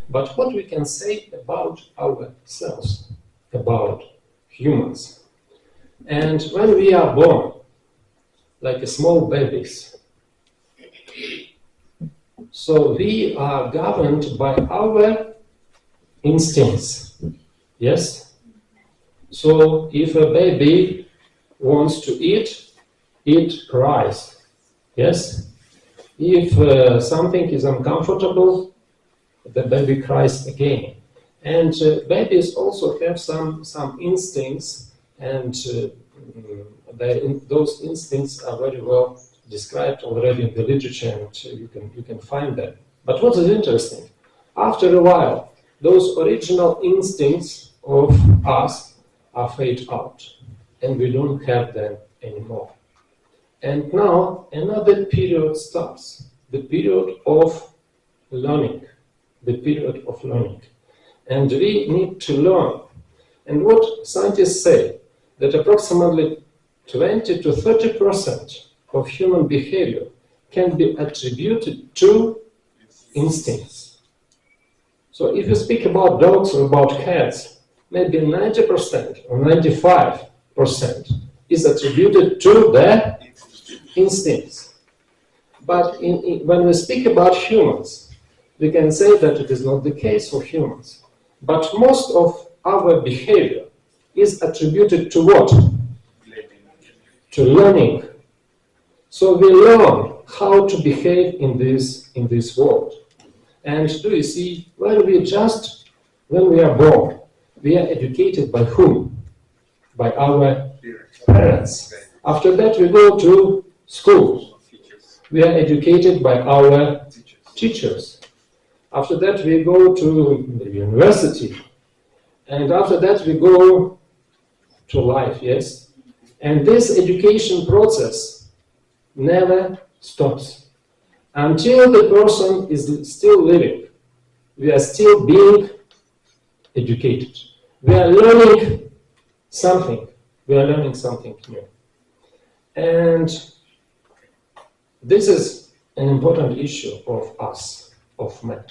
But what we can say about ourselves, about humans. And when we are born, like a small babies, so we are governed by our instincts, yes? So if a baby wants to eat, it cries, yes? If something is uncomfortable, the baby cries again. And babies also have some instincts, and those instincts are very well described already in the literature, and you can find them. But what is interesting, after a while, those original instincts of us are fade out, and we don't have them anymore. And now another period starts, the period of learning, And we need to learn. And what scientists say, that approximately 20 to 30% of human behavior can be attributed to instincts. So if you speak about dogs or about cats, maybe 90% or 95% is attributed to their instincts. But when we speak about humans, we can say that it is not the case for humans. But most of our behavior is attributed to what? To learning. So we learn how to behave in this world. And do you see, when we are born, we are educated by whom? By our parents. After that we go to school. We are educated by our teachers. After that we go to the university. And after that we go to life, yes? And this education process never stops. Until the person is still living, we are still being educated. We are learning something. We are learning something new. And this is an important issue of us, of men.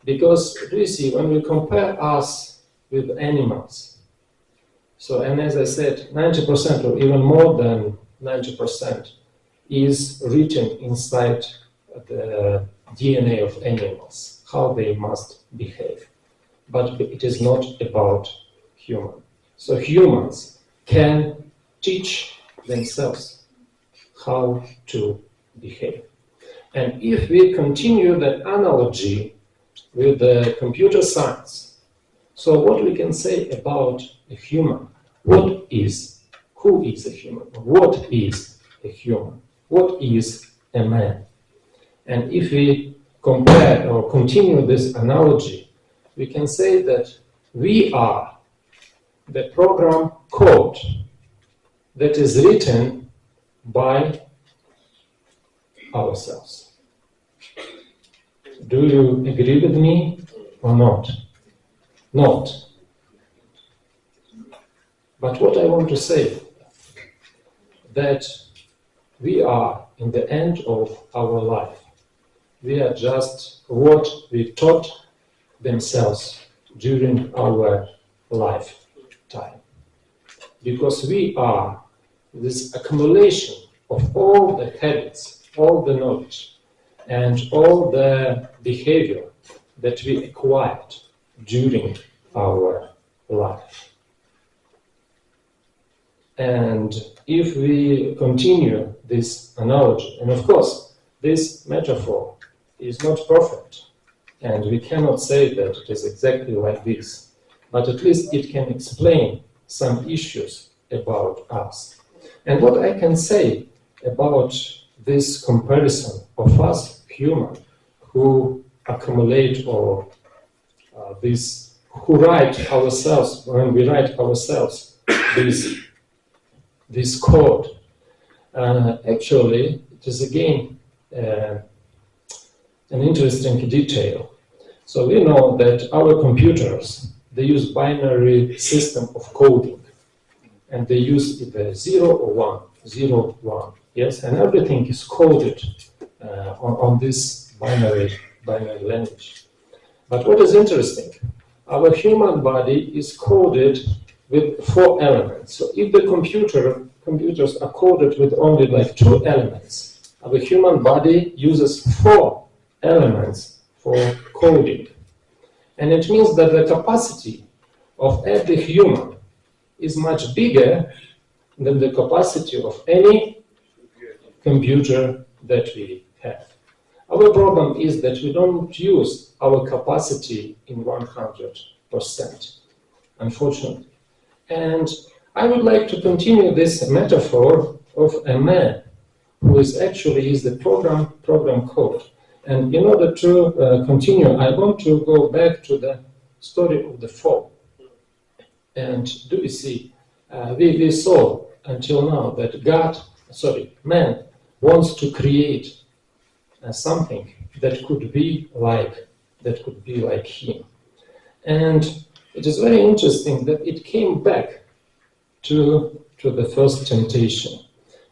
Because, do you see, when we compare us with animals, so, and as I said, 90% or even more than 90% is written inside the DNA of animals, how they must behave. But it is not about human. So humans can teach themselves how to behave. And if we continue that analogy with the computer science, so what we can say about a human? Who is a human? What is a human? What is a man? And if we compare or continue this analogy, we can say that we are the program code that is written by ourselves. Do you agree with me or not? Not. But what I want to say, that we are in the end of our life. We are just what we taught themselves during our lifetime. Because we are this accumulation of all the habits, all the knowledge, and all the behavior that we acquired during our life. And if we continue this analogy, and of course, this metaphor is not perfect, and we cannot say that it is exactly like this, but at least it can explain some issues about us. And what I can say about this comparison of us, human, who accumulate or who write ourselves, when we write ourselves, this code, actually, it is again an interesting detail. So we know that our computers, they use binary system of coding, and they use either 0 or 1, 0, 1, yes, and everything is coded on this binary language. But what is interesting, our human body is coded with 4 elements. So if the computers are coded with only like 2 elements, our human body uses 4 elements for coding. And it means that the capacity of every human is much bigger than the capacity of any computer that we have. Our problem is that we don't use our capacity in 100%, unfortunately. And I would like to continue this metaphor of a man who is actually the program code. And in order to continue, I want to go back to the story of the fall. And do you see, we saw until now that man wants to create something that could be like him. And it is very interesting that it came back to the first temptation.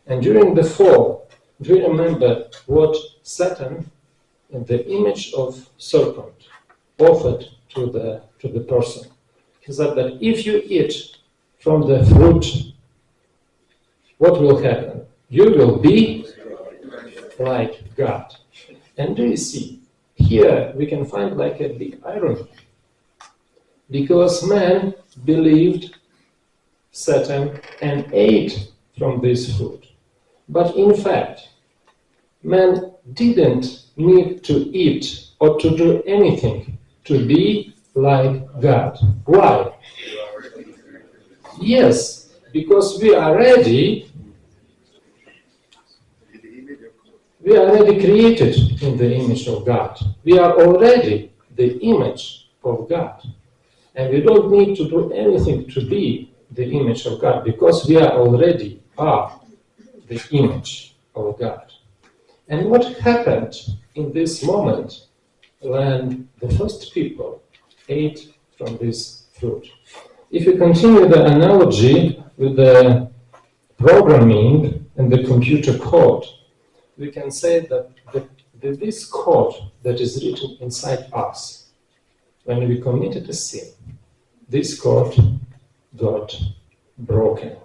And during the fall, do you remember what Satan, in the image of serpent, offered to the person? He said that if you eat from the fruit, what will happen? You will be like God. And do you see, here we can find like a big irony. Because man believed Satan and ate from this fruit. But in fact, man didn't need to eat or to do anything to be like God. Why? Yes, because we are already created in the image of God. We are already the image of God. And we don't need to do anything to be the image of God, because we already are the image of God. And what happened in this moment when the first people ate from this fruit? If you continue the analogy with the programming and the computer code, we can say that this code that is written inside us, when we committed a sin, this code got broken.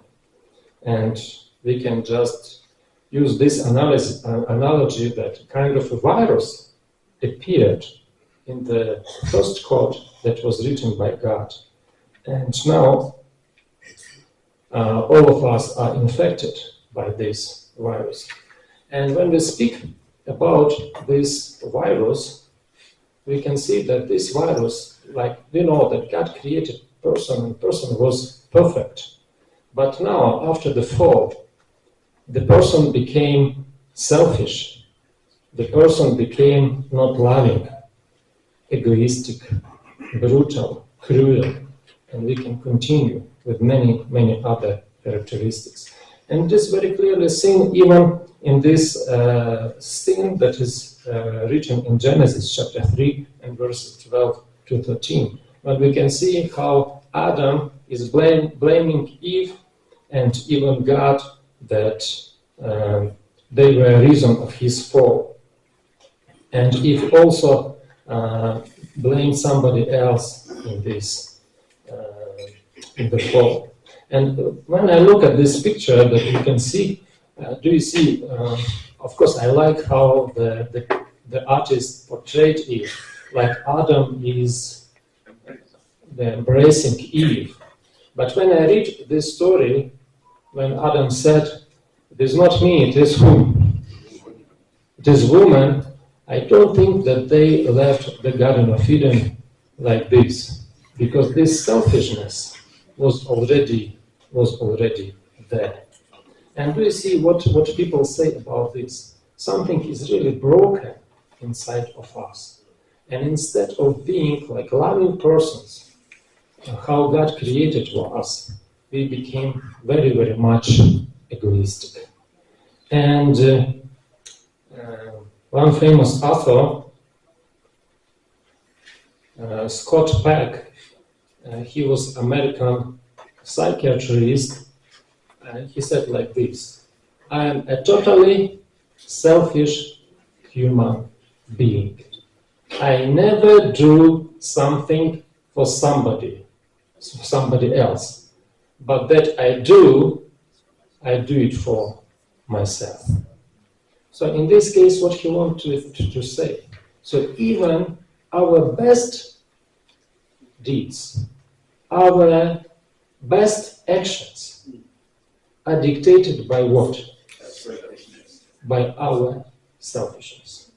And we can just use this analogy that kind of a virus appeared in the first code that was written by God. And now all of us are infected by this virus. And when we speak about this virus, we can see that this virus, like we know that God created person and person was perfect. But now, after the fall, the person became selfish. The person became not loving, egoistic, brutal, cruel, and we can continue with many, many other characteristics. And this very clearly seen even in this scene that is written in Genesis chapter 3 and verses 12 to 13. But we can see how Adam is blaming Eve and even God that they were a reason of his fall. And Eve also blamed somebody else in this, in the fall. And when I look at this picture that you can see, do you see, of course I like how the artist portrayed Eve, like Adam is embracing Eve. But when I read this story, when Adam said, "It is not me, it is whom? It is woman," I don't think that they left the Garden of Eden like this, because this selfishness was already there. And do you see what people say about this? Something is really broken inside of us. And instead of being like loving persons, how God created for us, we became very, very much egoistic. And one famous author, Scott Peck, he was American psychiatrist, and he said like this: "I am a totally selfish human being. I never do something for somebody else. But that I do it for myself. So in this case, what he wanted to say, so even our best deeds, our best actions are dictated by what? By our selfishness.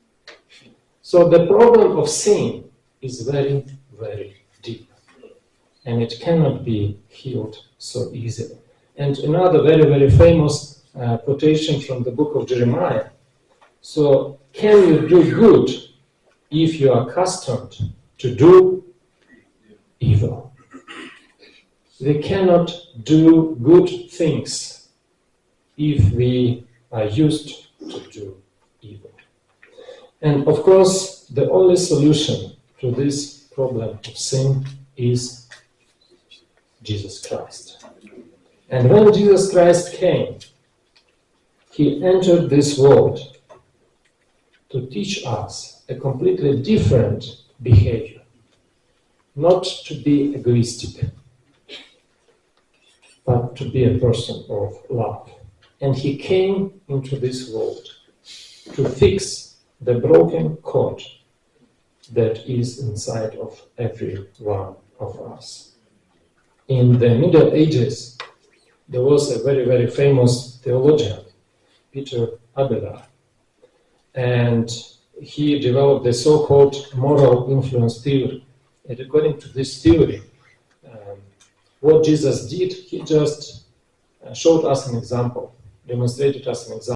So the problem of sin is very, very deep, and it cannot be healed so easily. And another very, very famous quotation from the book of Jeremiah. So, can you do good if you are accustomed to do evil? We cannot do good things if we are used to do evil. And of course, the only solution to this problem of sin is Jesus Christ. And when Jesus Christ came, he entered this world to teach us a completely different behavior, not to be egoistic, but to be a person of love. And he came into this world to fix the broken cord that is inside of every one of us. In the Middle Ages, there was a very, very famous theologian, Peter Abelard, and he developed the so-called moral influence theory. And according to this theory, what Jesus did, he just showed us an example, demonstrated us an example.